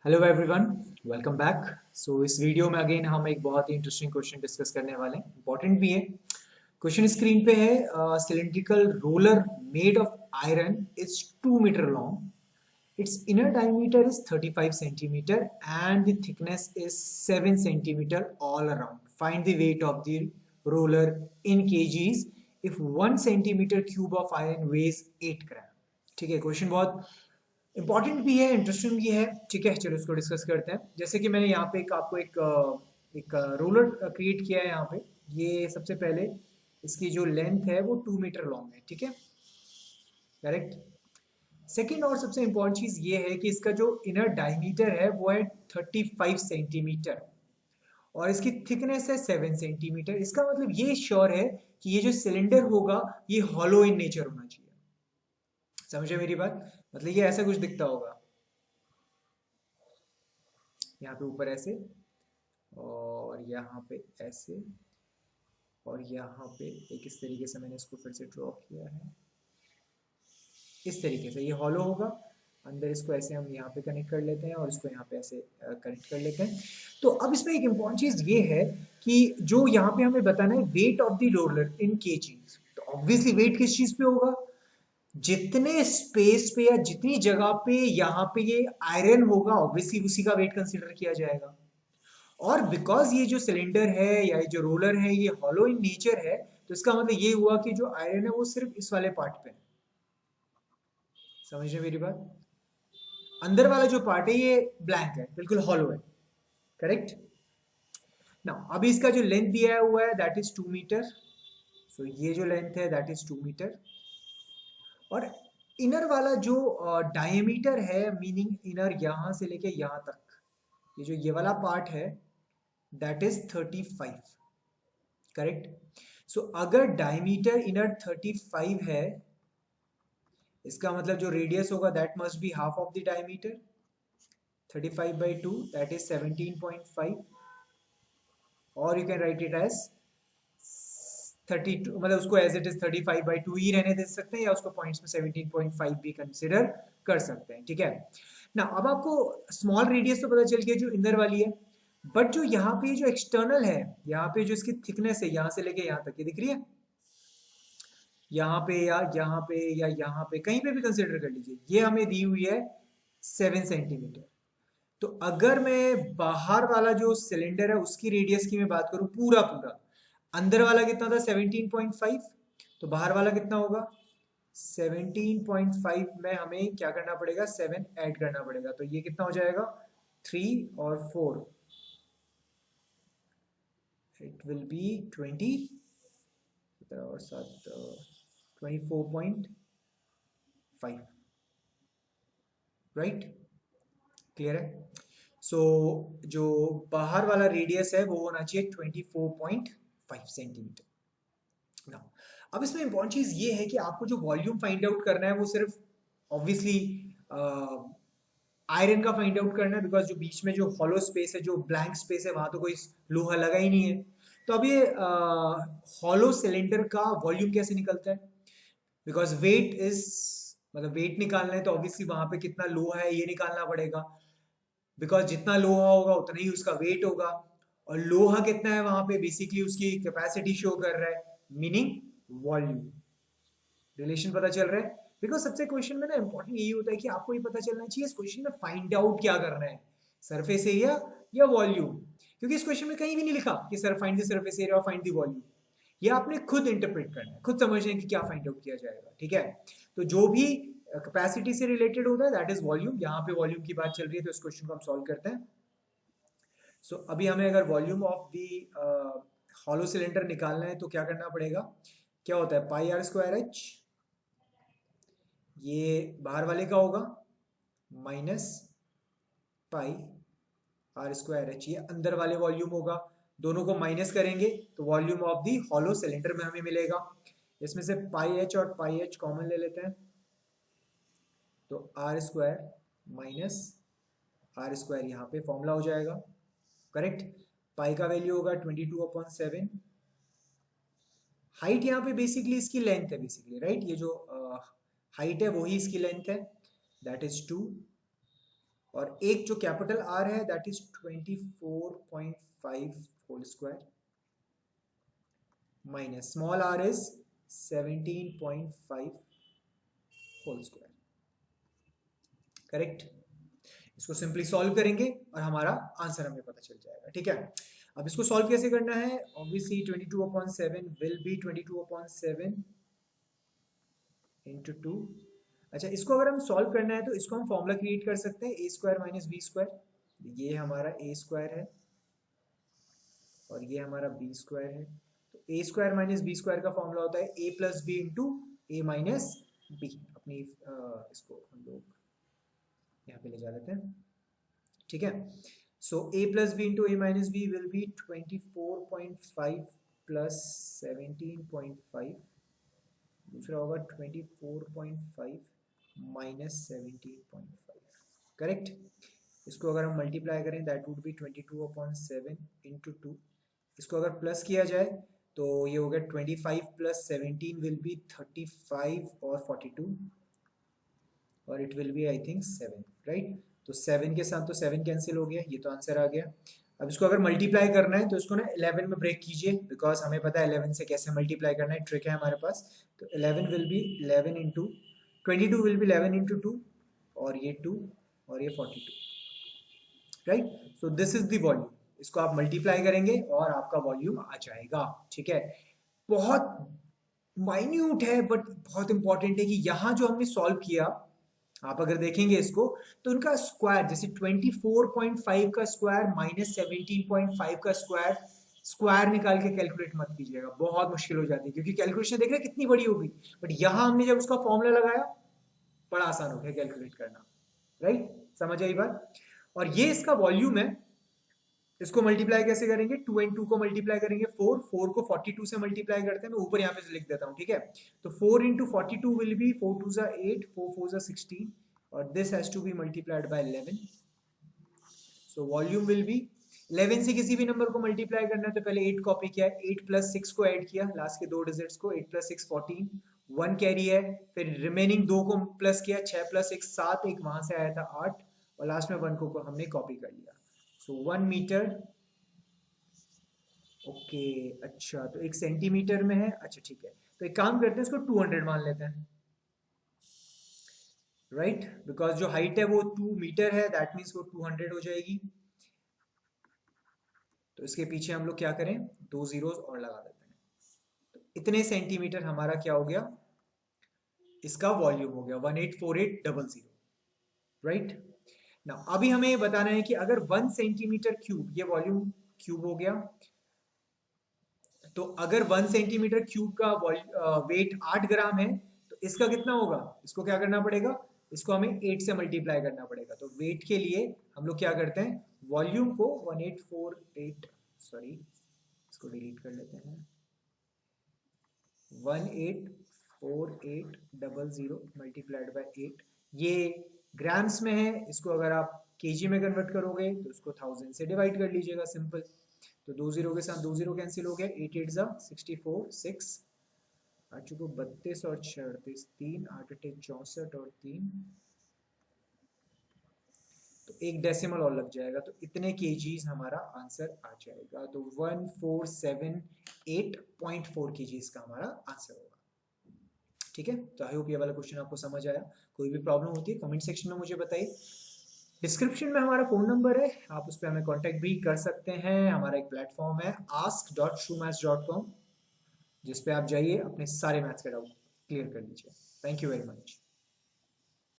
Hello everyone, welcome back. So इस video में again हम एक बहुत ही इंटरेस्टिंग क्वेश्चन डिस्कस करने वाले हैं, इंपॉर्टेंट भी है। क्वेश्चन स्क्रीन पे है। Cylindrical roller made of iron is 2 metre long, its inner diameter is 35 centimetre and the thickness is 7 centimetre all around. Find the weight of the roller in kgs if 1 centimetre cube of iron weighs 8 gram. ठीक है, question बहुत important भी है, interesting भी है। ठीक है, चलो इसको डिस्कस करते हैं। जैसे कि मैंने यहाँ पे आपको एक रोलर क्रिएट किया है यहाँ पे। ये सबसे पहले इसकी जो लेंथ है वो 2 मीटर लॉन्ग है। ठीक है, करेक्ट। सेकेंड और सबसे इंपॉर्टेंट चीज ये है कि इसका जो इनर डायमीटर है वो है 35 सेंटीमीटर और इसकी थिकनेस है 7 सेंटीमीटर। इसका मतलब ये श्योर है कि ये जो सिलेंडर होगा ये हॉलो इन नेचर होना चाहिए। समझे मेरी बात? मतलब ये ऐसा कुछ दिखता होगा यहाँ पे ऊपर ऐसे, और यहाँ पे ऐसे, और यहाँ पे एक इस तरीके से मैंने इसको फिर से ड्रॉ किया है। इस तरीके से ये हॉलो होगा। अंदर इसको ऐसे हम यहाँ पे कनेक्ट कर लेते हैं और इसको यहाँ पे ऐसे कनेक्ट कर लेते हैं। तो अब इसमें एक इम्पॉर्टेंट चीज ये है कि जो यहाँ पे हमें बताना है wait of the roller in KGs. तो ऑब्वियसली वेट किस चीज पे होगा? जितने स्पेस पे या जितनी जगह पे यहाँ पे ये आयरन होगा ऑब्वियसली उसी का वेट कंसिडर किया जाएगा। और बिकॉज ये जो सिलेंडर है या ये जो रोलर है ये हॉलो इन नेचर है, तो इसका मतलब ये हुआ कि जो आयरन है वो सिर्फ इस वाले पार्ट पे है। समझ रहे मेरी बात? अंदर वाला जो पार्ट है ये ब्लैंक है, बिल्कुल हॉलो है। करेक्ट। नाउ अभी इसका जो लेंथ दिया हुआ है दैट इज 2 मीटर। सो ये जो लेंथ है दैट इज 2 मीटर। और इनर वाला जो डायमीटर है, मीनिंग इनर यहां से लेके यहां तक, ये जो ये वाला पार्ट है दैट इज 35। करेक्ट। सो अगर डायमीटर इनर 35 है, इसका मतलब जो रेडियस होगा that must be half of the diameter. 35/2 that is 17.5, और you can write it as 32, मतलब उसको एज इट इज 35/2 ही रहने दे सकते हैं या उसको पॉइंट्स में 17.5 भी कंसिडर कर सकते हैं। ठीक है ना। अब आपको स्मॉल रेडियस तो पता चल गया जो इंदर वाली है, बट जो यहाँ पे जो एक्सटर्नल है, यहाँ पे जो इसकी थिकनेस है यहाँ से लेके यहाँ तक, ये दिख रही है? यहाँ पे या यहाँ पे या यहाँ पे कहीं पे भी कंसिडर कर लीजिए, ये हमें दी हुई है 7 सेंटीमीटर। तो अगर मैं बाहर वाला जो सिलेंडर है उसकी रेडियस की मैं बात करूं, पूरा पूरा अंदर वाला कितना था 17.5, तो बाहर वाला कितना होगा 17.5 में हमें क्या करना पड़ेगा, 7 ऐड करना पड़ेगा। तो ये कितना हो जाएगा 3 और 4, इट विल बी 20 और 7 24.5। राइट, क्लियर है? सो जो बाहर वाला रेडियस है वो होना चाहिए 24.5 सेंटीमीटर। ना अब इसमें इंपॉर्टेंट चीज ये है कि आपको जो वॉल्यूम फाइंड आउट करना है वो सिर्फ ऑब्वियसली आयरन का फाइंड आउट करना है, बिकॉज जो बीच में जो हॉलो स्पेस है, जो ब्लैंक स्पेस है, वहां तो कोई लोहा लगा ही नहीं है। तो अब ये हॉलो सिलेंडर का वॉल्यूम कैसे निकलता है? बिकॉज वेट इज, मतलब वेट निकालना है तो ऑब्वियसली वहां पे कितना लोहा है ये निकालना पड़ेगा, बिकॉज जितना लोहा होगा उतना ही उसका वेट होगा। और लोहा कितना है वहां पे, बेसिकली उसकी कैपेसिटी शो कर रहा है, मीनिंग वॉल्यूम। रिलेशन पता चल रहा है? बिकॉज सबसे क्वेश्चन में ना इंपॉर्टेंट यही होता है कि आपको ये पता चलना चाहिए इस क्वेश्चन में फाइंड आउट क्या करना है, सरफेस एरिया या वॉल्यूम। क्योंकि इस क्वेश्चन में कहीं भी नहीं लिखा कि sir find the surface area और फाइंड द वॉल्यूम। ये आपने खुद इंटरप्रेट करना है, खुद समझना है कि क्या फाइंड आउट किया जाएगा। ठीक है, तो जो भी कैपेसिटी से रिलेटेड होता है दैट इज वॉल्यूम। यहाँ पे वॉल्यूम की बात चल रही है तो इस क्वेश्चन को हम सॉल्व करते हैं। सो अभी हमें अगर volume of the hollow cylinder निकालना है तो क्या करना पड़ेगा? क्या होता है पाई आर स्क्वायर एच, ये बाहर वाले का होगा, minus pi r square h, ये अंदर वाले वॉल्यूम होगा। दोनों को माइनस करेंगे तो volume of the hollow cylinder में हमें मिलेगा। इसमें से पाई एच और पाई एच कॉमन ले लेते हैं, तो r square minus r square यहाँ पे फॉर्मूला हो जाएगा। करेक्ट। पाई का वैल्यू होगा 22/7। हाइट यहाँ पे बेसिकली इसकी लेंथ है, बेसिकली राइट, ये जो हाइट है वही इसकी लेंथ है, दैट इज 2। और एक जो कैपिटल आर है that is 24.5 whole square minus small r is 17.5 whole square. Correct. इसको सिंपली सॉल्व करेंगे और हमारा आंसर हमें पता चल जाएगा। ठीक है, अब इसको सॉल्व कैसे करना है? Obviously 22/7 will be 22/7 into 2। अच्छा, इसको अगर हम सॉल्व करना है तो इसको हम फॉर्मूला क्रिएट कर सकते हैं ए स्क्वायर माइनस बी स्क्वायर। ये हमारा ए स्क्वायर है और ये हमारा बी स्क्वायर है। तो ए स्क्वायर माइनस बी स्क्वायर का फॉर्मूला होता है ए plus b into a minus B. अपनी इसको हम लोग यहाँ पे ले जा लेते हैं। ठीक है, so a plus b into a minus b will be 24.5 plus 17.5, दूसरा होगा 24.5 माइनस 17.5। करेक्ट। इसको अगर हम मल्टीप्लाई करें दैट वुड बी 22/7 इंटू 2। इसको अगर प्लस किया जाए तो ये हो गया 25 प्लस 17 विल बी 35 और 42 और it will be I think 7, right. तो 7 के साथ तो 7 कैंसिल हो गया, ये तो आंसर आ गया। अब इसको अगर मल्टीप्लाई करना है तो इसको ना 11 में ब्रेक कीजिए, बिकॉज हमें पता है 11 से कैसे मल्टीप्लाई करना है, ट्रिक है हमारे पास। तो 11 will be 11 into 22 will be 11 into 2 और ये 2 और ये 42, right. So this is the volume. इसको आप मल्टीप्लाई करेंगे और आपका वॉल्यूम आ जाएगा। ठीक है, बहुत माइन्यूट है बट बहुत इंपॉर्टेंट है कि यहाँ जो हमने सॉल्व किया, आप अगर देखेंगे इसको तो उनका स्क्वायर, जैसे 24.5 का स्क्वायर माइनस 17.5 का स्क्वायर, स्क्वायर निकाल के कैलकुलेट मत कीजिएगा, बहुत मुश्किल हो जाती है क्योंकि कैलकुलेशन देख रहे हैं कितनी बड़ी होगी। बट यहां हमने जब उसका फॉर्मूला लगाया बड़ा आसान हो गया कैलकुलेट करना, राइट। समझ आई बात। और ये इसका वॉल्यूम है। इसको मल्टीप्लाई कैसे करेंगे? 2 and 2 को मल्टीप्लाई करेंगे 4 को 42 से मल्टीप्लाई करते हैं। मैं ऊपर यहाँ पे लिख देता हूँ, ठीक है। तो 4 into 42 विल बी 4 2 जा 8, 4 4 जा 16 और this has to be multiplied by 11। So volume will be 11 से किसी भी नंबर को मल्टीप्लाई करना है तो पहले 8 कॉपी किया, 8 प्लस 6 को ऐड किया, लास्ट के दो डिजिट्स को, 8 प्लस 6 14, 1 कैरी है, फिर रिमेनिंग 2 को प्लस किया, 6 प्लस 1 7, एक वहां से आया था 8 और लास्ट में 1 को हमने कॉपी कर लिया। सो 1 मीटर, ओके अच्छा, तो 1 सेंटीमीटर में है। अच्छा ठीक है, तो एक काम करते हैं, इसको 200 मान लेते हैं, राइट, बिकॉज जो हाइट है वो 2 मीटर है, दैट मीन्स वो 200 हो जाएगी। तो इसके पीछे हम लोग क्या करें, 2 जीरोस और लगा देते हैं। तो इतने सेंटीमीटर हमारा क्या हो गया, इसका वॉल्यूम हो गया 184800, राइट ना। अभी हमें ये बताना है कि अगर 1 सेंटीमीटर क्यूब, ये वॉल्यूम क्यूब हो गया, तो अगर 1 सेंटीमीटर क्यूब का वेट 8 ग्राम है तो इसका कितना होगा? इसको क्या करना पड़ेगा, इसको हमें 8 से मल्टीप्लाई करना पड़ेगा। तो वेट के लिए हम लोग क्या करते हैं, वॉल्यूम को 1848, सॉरी इसको डिलीट कर लेते हैं, 184800 मल्टीप्लाइड बाय 8, ये ग्राम्स में है। इसको अगर आप केजी में कन्वर्ट करोगे तो इसको 1000 से डिवाइड कर लीजिएगा, सिंपल। तो 2 जीरो के साथ 2 जीरो कैंसिल हो गया, 8 8 जा 64, 6 8 को 32 और 36, 3 8 8 64 और 3, तो एक डेसिमल और लग जाएगा, तो इतने केजीज हमारा आंसर आ जाएगा। तो 1478.4 केजीज का हमारा आंसर होगा। ठीक है, तो आई होप ये वाला क्वेश्चन आपको समझ आया। कोई भी प्रॉब्लम होती है कमेंट सेक्शन में मुझे बताइए। डिस्क्रिप्शन में हमारा फोन नंबर है, आप उस पर हमें कांटेक्ट भी कर सकते हैं। हमारा एक प्लेटफॉर्म है ask.truemaths.com, जिस पे आप जाइए अपने सारे मैथ्स के डाउट क्लियर कर लीजिए। Thank you very much.